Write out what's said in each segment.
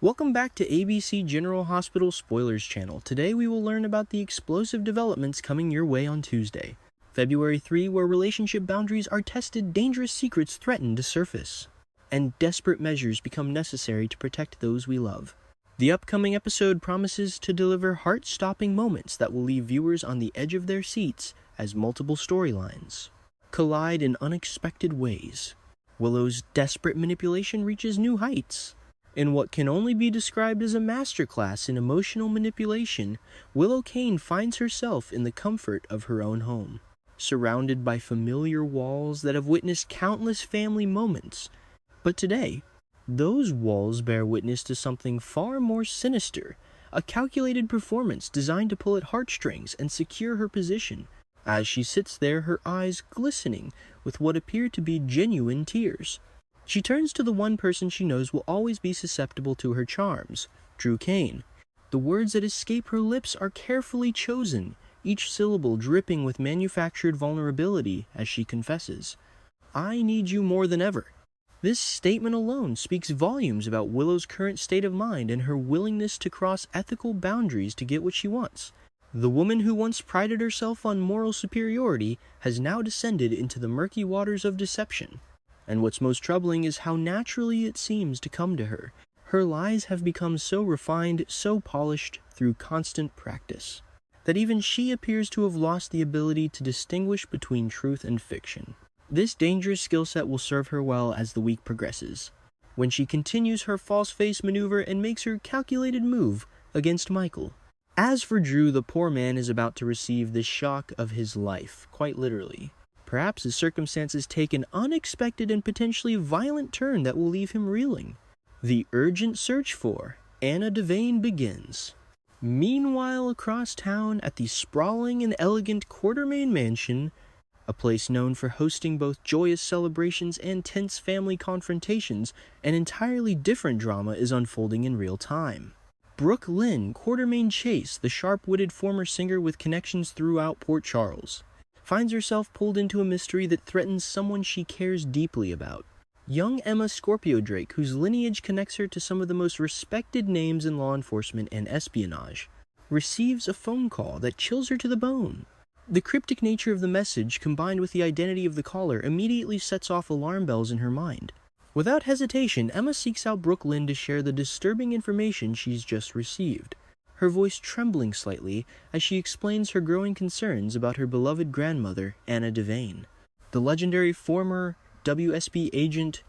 Welcome back to ABC General Hospital Spoilers channel. Today we will learn about the explosive developments coming your way on Tuesday, February 3, where relationship boundaries are tested, dangerous secrets threaten to surface, and desperate measures become necessary to protect those we love. The upcoming episode promises to deliver heart-stopping moments that will leave viewers on the edge of their seats as multiple storylines collide in unexpected ways. Willow's desperate manipulation reaches new heights. In what can only be described as a masterclass in emotional manipulation, Willow Kane finds herself in the comfort of her own home, surrounded by familiar walls that have witnessed countless family moments. But today, those walls bear witness to something far more sinister, a calculated performance designed to pull at heartstrings and secure her position. As she sits there, her eyes glistening with what appear to be genuine tears, she turns to the one person she knows will always be susceptible to her charms, Drew Kane. The words that escape her lips are carefully chosen, each syllable dripping with manufactured vulnerability as she confesses, "I need you more than ever." This statement alone speaks volumes about Willow's current state of mind and her willingness to cross ethical boundaries to get what she wants. The woman who once prided herself on moral superiority has now descended into the murky waters of deception. And what's most troubling is how naturally it seems to come to her. Her lies have become so refined, so polished through constant practice, that even she appears to have lost the ability to distinguish between truth and fiction. This dangerous skill set will serve her well as the week progresses, when she continues her false face maneuver and makes her calculated move against Michael. As for Drew, the poor man is about to receive the shock of his life, quite literally. Perhaps his circumstances take an unexpected and potentially violent turn that will leave him reeling. The urgent search for Anna Devane begins. Meanwhile, across town at the sprawling and elegant Quartermain Mansion, a place known for hosting both joyous celebrations and tense family confrontations, an entirely different drama is unfolding in real time. Brooke Lynn, Quartermain Chase, the sharp-witted former singer with connections throughout Port Charles, finds herself pulled into a mystery that threatens someone she cares deeply about. Young Emma Scorpio Drake, whose lineage connects her to some of the most respected names in law enforcement and espionage, receives a phone call that chills her to the bone. The cryptic nature of the message, combined with the identity of the caller, immediately sets off alarm bells in her mind. Without hesitation, Emma seeks out Brooke Lynn to share the disturbing information she's just received, her voice trembling slightly as she explains her growing concerns about her beloved grandmother, Anna Devane. The legendary former WSB agent,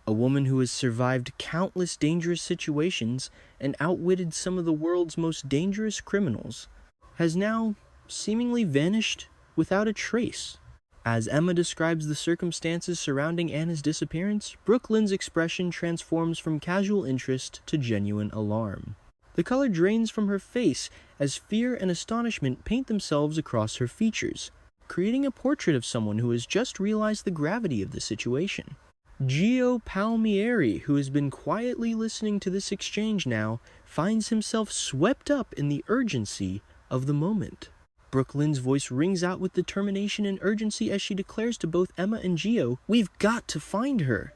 a woman who has survived countless dangerous situations and outwitted some of the world's most dangerous criminals, has now seemingly vanished without a trace. As Emma describes the circumstances surrounding Anna's disappearance, Brooke Lynn's expression transforms from casual interest to genuine alarm. The color drains from her face as fear and astonishment paint themselves across her features, creating a portrait of someone who has just realized the gravity of the situation. Gio Palmieri, who has been quietly listening to this exchange now, finds himself swept up in the urgency of the moment. Brooke Lynn's voice rings out with determination and urgency as she declares to both Emma and Gio, "We've got to find her."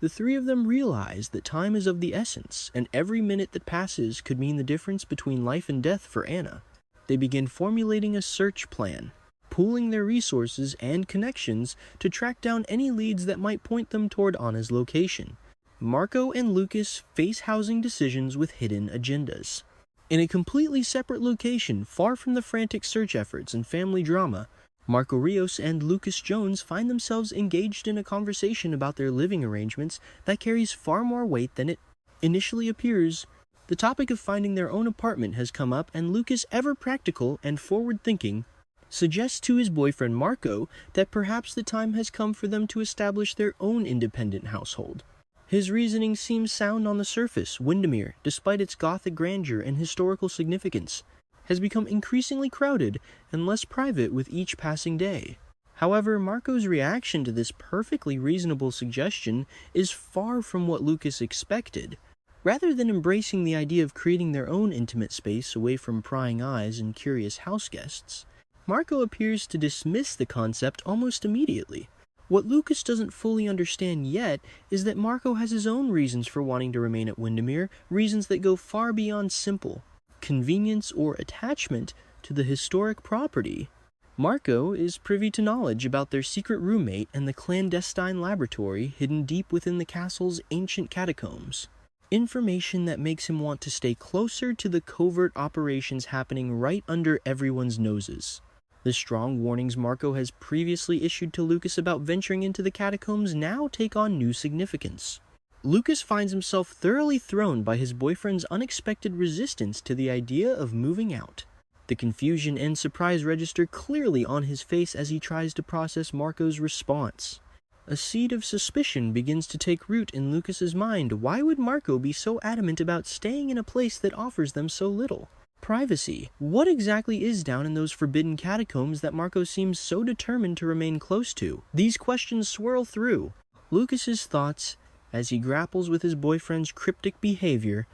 The three of them realize that time is of the essence, and every minute that passes could mean the difference between life and death for Anna. They begin formulating a search plan, pooling their resources and connections to track down any leads that might point them toward Anna's location. Marco and Lucas face housing decisions with hidden agendas. In a completely separate location, far from the frantic search efforts and family drama, Marco Rios and Lucas Jones find themselves engaged in a conversation about their living arrangements that carries far more weight than it initially appears. The topic of finding their own apartment has come up, and Lucas, ever practical and forward-thinking, suggests to his boyfriend Marco that perhaps the time has come for them to establish their own independent household. His reasoning seems sound on the surface. Wyndemere, despite its gothic grandeur and historical significance, has become increasingly crowded and less private with each passing day. However, Marco's reaction to this perfectly reasonable suggestion is far from what Lucas expected. Rather than embracing the idea of creating their own intimate space away from prying eyes and curious house guests, Marco appears to dismiss the concept almost immediately. What Lucas doesn't fully understand yet is that Marco has his own reasons for wanting to remain at Wyndemere, reasons that go far beyond simple convenience or attachment to the historic property. Marco is privy to knowledge about their secret roommate and the clandestine laboratory hidden deep within the castle's ancient catacombs. Information that makes him want to stay closer to the covert operations happening right under everyone's noses. The strong warnings Marco has previously issued to Lucas about venturing into the catacombs now take on new significance. Lucas finds himself thoroughly thrown by his boyfriend's unexpected resistance to the idea of moving out. The confusion and surprise register clearly on his face as he tries to process Marco's response. A seed of suspicion begins to take root in Lucas's mind. Why would Marco be so adamant about staying in a place that offers them so little? Privacy. What exactly is down in those forbidden catacombs that Marco seems so determined to remain close to? These questions swirl through Lucas's thoughts as he grapples with his boyfriend's cryptic behavior.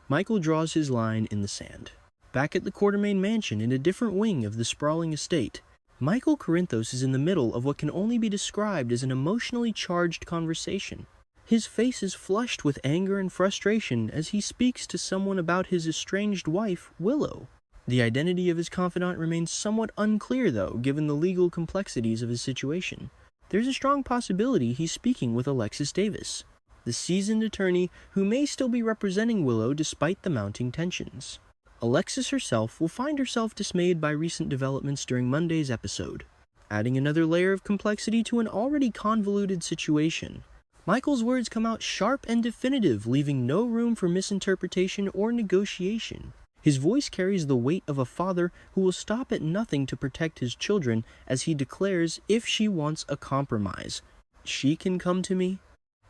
Michael draws his line in the sand. Back at the Quartermain mansion in a different wing of the sprawling estate, Michael Corinthos is in the middle of what can only be described as an emotionally charged conversation. His face is flushed with anger and frustration as he speaks to someone about his estranged wife, Willow. The identity of his confidant remains somewhat unclear, though, given the legal complexities of his situation. There's a strong possibility he's speaking with Alexis Davis, the seasoned attorney who may still be representing Willow despite the mounting tensions. Alexis herself will find herself dismayed by recent developments during Monday's episode, adding another layer of complexity to an already convoluted situation. Michael's words come out sharp and definitive, leaving no room for misinterpretation or negotiation. His voice carries the weight of a father who will stop at nothing to protect his children as he declares if she wants a compromise, she can come to me.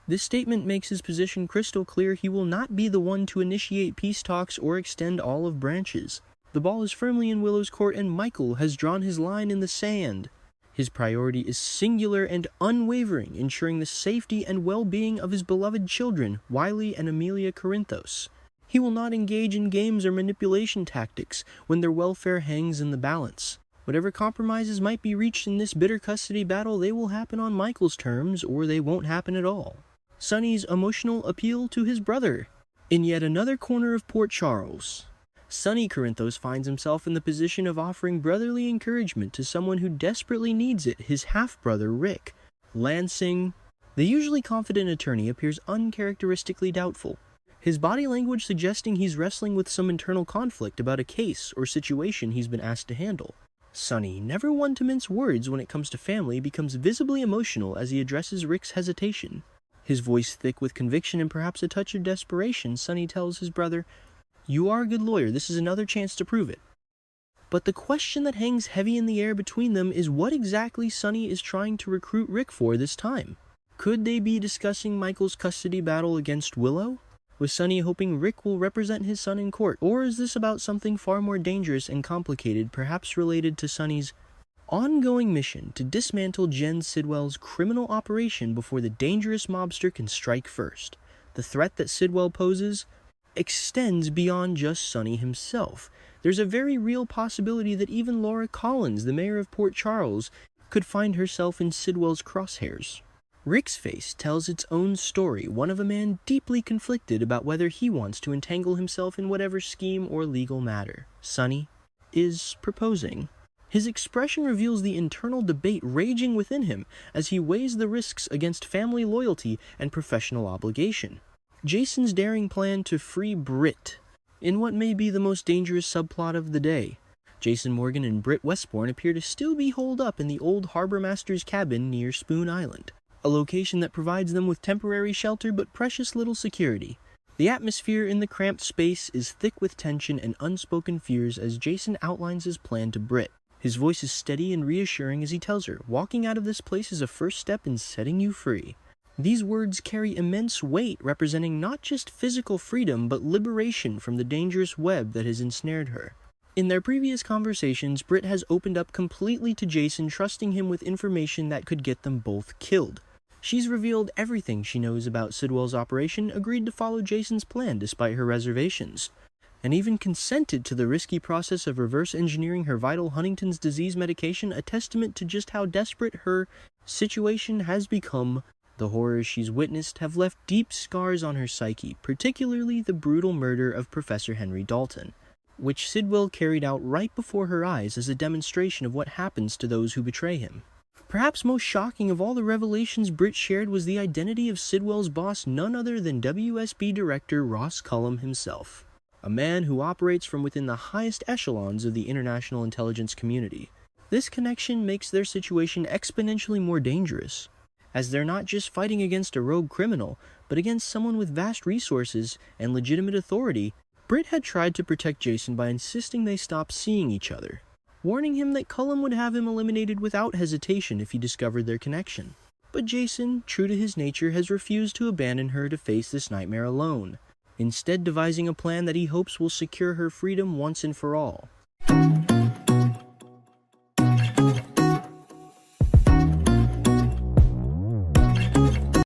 This statement makes his position crystal clear. He will not be the one to initiate peace talks or extend olive branches. The ball is firmly in Willow's court and Michael has drawn his line in the sand. His priority is singular and unwavering, ensuring the safety and well-being of his beloved children, Wiley and Amelia Corinthos. He will not engage in games or manipulation tactics when their welfare hangs in the balance. Whatever compromises might be reached in this bitter custody battle, they will happen on Michael's terms or they won't happen at all. Sonny's emotional appeal to his brother. In yet another corner of Port Charles, Sonny Corinthos finds himself in the position of offering brotherly encouragement to someone who desperately needs it, his half-brother Rick. Lansing. The usually confident attorney appears uncharacteristically doubtful, his body language suggesting he's wrestling with some internal conflict about a case or situation he's been asked to handle. Sonny, never one to mince words when it comes to family, becomes visibly emotional as he addresses Rick's hesitation. His voice thick with conviction and perhaps a touch of desperation, Sonny tells his brother, "You are a good lawyer, this is another chance to prove it." But the question that hangs heavy in the air between them is what exactly Sonny is trying to recruit Rick for this time. Could they be discussing Michael's custody battle against Willow? Was Sonny hoping Rick will represent his son in court, or is this about something far more dangerous and complicated, perhaps related to Sonny's ongoing mission to dismantle Jen Sidwell's criminal operation before the dangerous mobster can strike first? The threat that Sidwell poses extends beyond just Sonny himself. There's a very real possibility that even Laura Collins, the mayor of Port Charles, could find herself in Sidwell's crosshairs. Rick's face tells its own story, one of a man deeply conflicted about whether he wants to entangle himself in whatever scheme or legal matter Sonny is proposing. His expression reveals the internal debate raging within him as he weighs the risks against family loyalty and professional obligation. Jason's daring plan to free Britt in what may be the most dangerous subplot of the day. Jason Morgan and Britt Westbourne appear to still be holed up in the old harbor master's cabin near Spoon Island, a location that provides them with temporary shelter but precious little security. The atmosphere in the cramped space is thick with tension and unspoken fears as Jason outlines his plan to Britt. His voice is steady and reassuring as he tells her, "Walking out of this place is a first step in setting you free." These words carry immense weight, representing not just physical freedom, but liberation from the dangerous web that has ensnared her. In their previous conversations, Britt has opened up completely to Jason, trusting him with information that could get them both killed. She's revealed everything she knows about Sidwell's operation, agreed to follow Jason's plan despite her reservations, and even consented to the risky process of reverse engineering her vital Huntington's disease medication, a testament to just how desperate her situation has become. The horrors she's witnessed have left deep scars on her psyche, particularly the brutal murder of Professor Henry Dalton, which Sidwell carried out right before her eyes as a demonstration of what happens to those who betray him. Perhaps most shocking of all the revelations Britt shared was the identity of Sidwell's boss, none other than WSB director Ross Cullum himself, a man who operates from within the highest echelons of the international intelligence community. This connection makes their situation exponentially more dangerous, as they're not just fighting against a rogue criminal, but against someone with vast resources and legitimate authority. Britt had tried to protect Jason by insisting they stop seeing each other, warning him that Cullum would have him eliminated without hesitation if he discovered their connection. But Jason, true to his nature, has refused to abandon her to face this nightmare alone, instead devising a plan that he hopes will secure her freedom once and for all.